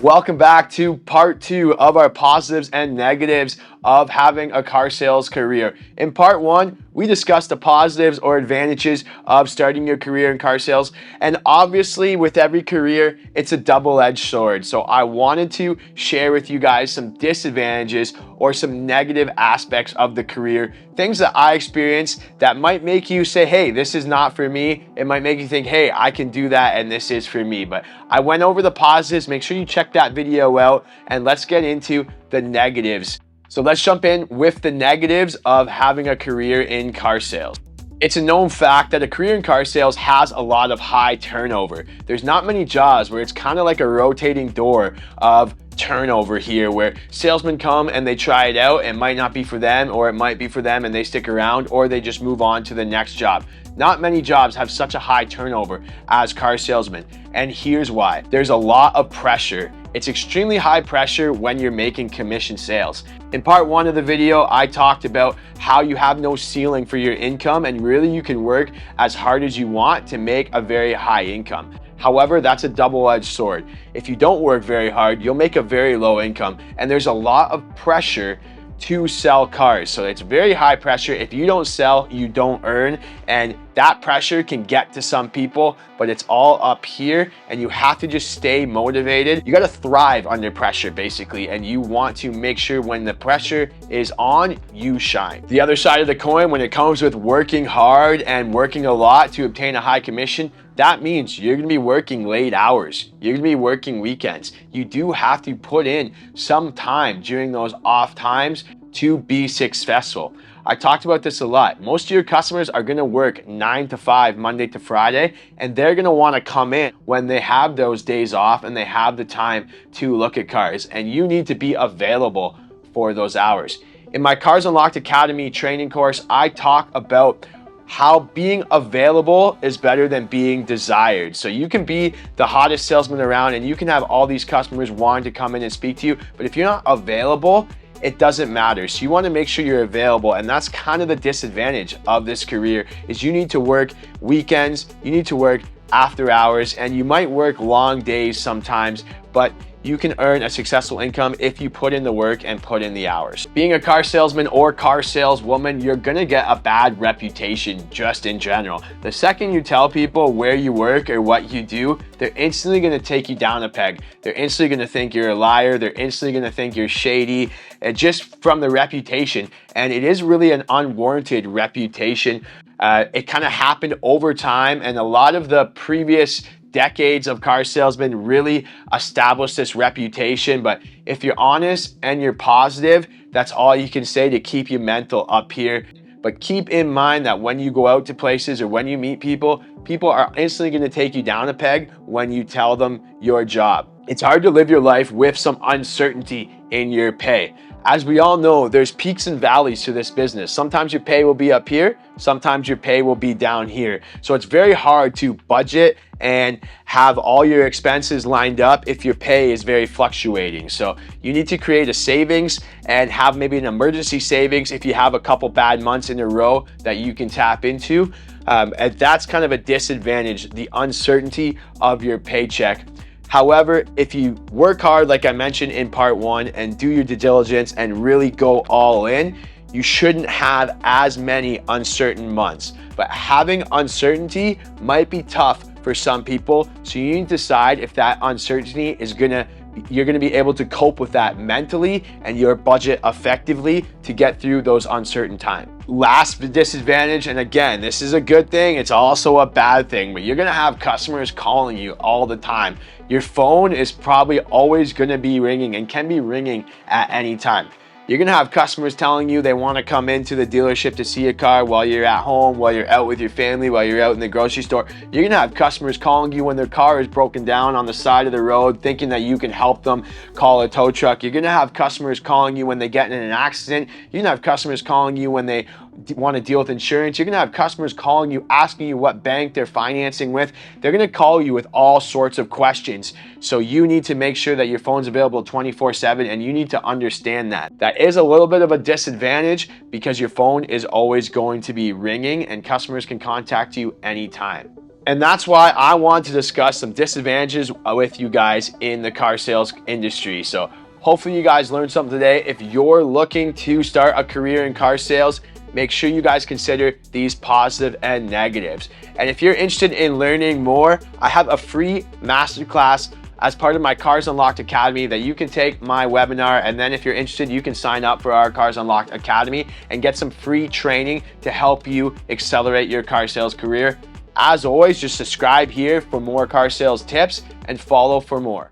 Welcome back to part 2 of our positives and negatives of having a car sales career. In part 1, we discussed the positives or advantages of starting your career in car sales. And obviously, with every career, it's a double-edged sword. So I wanted to share with you guys some disadvantages or some negative aspects of the career, things that I experienced that might make you say, hey, this is not for me. It might make you think, hey, I can do that and this is for me. But I went over the positives. Make sure you check that video out, and let's get into the negatives. So let's jump in with the negatives of having a career in car sales. It's a known fact that a career in car sales has a lot of high turnover. There's not many jobs where it's kind of like a rotating door of turnover here, where salesmen come and they try it out. It might not be for them, or it might be for them and they stick around, or they just move on to the next job. Not many jobs have such a high turnover as car salesmen, and here's why. There's a lot of pressure. It's extremely high pressure when you're making commission sales. In part 1 of the video, I talked about how you have no ceiling for your income, and really you can work as hard as you want to make a very high income. However, that's a double-edged sword. If you don't work very hard, you'll make a very low income, and there's a lot of pressure to sell cars. So it's very high pressure. If you don't sell, you don't earn, and that pressure can get to some people, but it's all up here, and you have to just stay motivated. You got to thrive under pressure basically, and you want to make sure when the pressure is on, you shine. The other side of the coin, when it comes with working hard and working a lot to obtain a high commission, that means you're going to be working late hours. You're going to be working weekends. You do have to put in some time during those off times to be successful. I talked about this a lot. Most of your customers are going to work 9 to 5, Monday to Friday, and they're going to want to come in when they have those days off and they have the time to look at cars, and you need to be available for those hours. In my Cars Unlocked Academy training course, I talk about how being available is better than being desired. So you can be the hottest salesman around and you can have all these customers wanting to come in and speak to you, but if you're not available, it doesn't matter. So you want to make sure you're available, and that's kind of the disadvantage of this career, is you need to work weekends, you need to work after hours, and you might work long days sometimes, but you can earn a successful income if you put in the work and put in the hours. Being a car salesman or car saleswoman, you're gonna get a bad reputation just in general. The second you tell people where you work or what you do, they're instantly gonna take you down a peg. They're instantly gonna think you're a liar. They're instantly gonna think you're shady, just from the reputation. And it is really an unwarranted reputation. It kind of happened over time, and a lot of the previous decades of car salesmen really established this reputation. But if you're honest and you're positive, that's all you can say to keep your mental up here. But keep in mind that when you go out to places or when you meet people, people are instantly going to take you down a peg when you tell them your job. It's hard to live your life with some uncertainty in your pay. As we all know, there's peaks and valleys to this business. Sometimes your pay will be up here, sometimes your pay will be down here. So it's very hard to budget and have all your expenses lined up if your pay is very fluctuating. So you need to create a savings and have maybe an emergency savings if you have a couple bad months in a row that you can tap into. And that's kind of a disadvantage, the uncertainty of your paycheck. However, if you work hard, like I mentioned in part 1, and do your due diligence and really go all in, you shouldn't have as many uncertain months. But having uncertainty might be tough for some people, so you need to decide if that uncertainty is you're gonna be able to cope with that mentally and your budget effectively to get through those uncertain times. Last disadvantage, and again, this is a good thing, it's also a bad thing, but you're gonna have customers calling you all the time. Your phone is probably always gonna be ringing and can be ringing at any time. You're gonna have customers telling you they wanna come into the dealership to see a car while you're at home, while you're out with your family, while you're out in the grocery store. You're gonna have customers calling you when their car is broken down on the side of the road, thinking that you can help them call a tow truck. You're gonna have customers calling you when they get in an accident. You're gonna have customers calling you when they want to deal with insurance. You're gonna have customers calling you, asking you what bank they're financing with. They're gonna call you with all sorts of questions. So you need to make sure that your phone's available 24/7, and you need to understand that. That is a little bit of a disadvantage because your phone is always going to be ringing and customers can contact you anytime. And that's why I want to discuss some disadvantages with you guys in the car sales industry. So hopefully you guys learned something today. If you're looking to start a career in car sales, make sure you guys consider these positive and negatives. And if you're interested in learning more, I have a free masterclass as part of my Cars Unlocked Academy that you can take my webinar, and then if you're interested, you can sign up for our Cars Unlocked Academy and get some free training to help you accelerate your car sales career. As always, just subscribe here for more car sales tips and follow for more.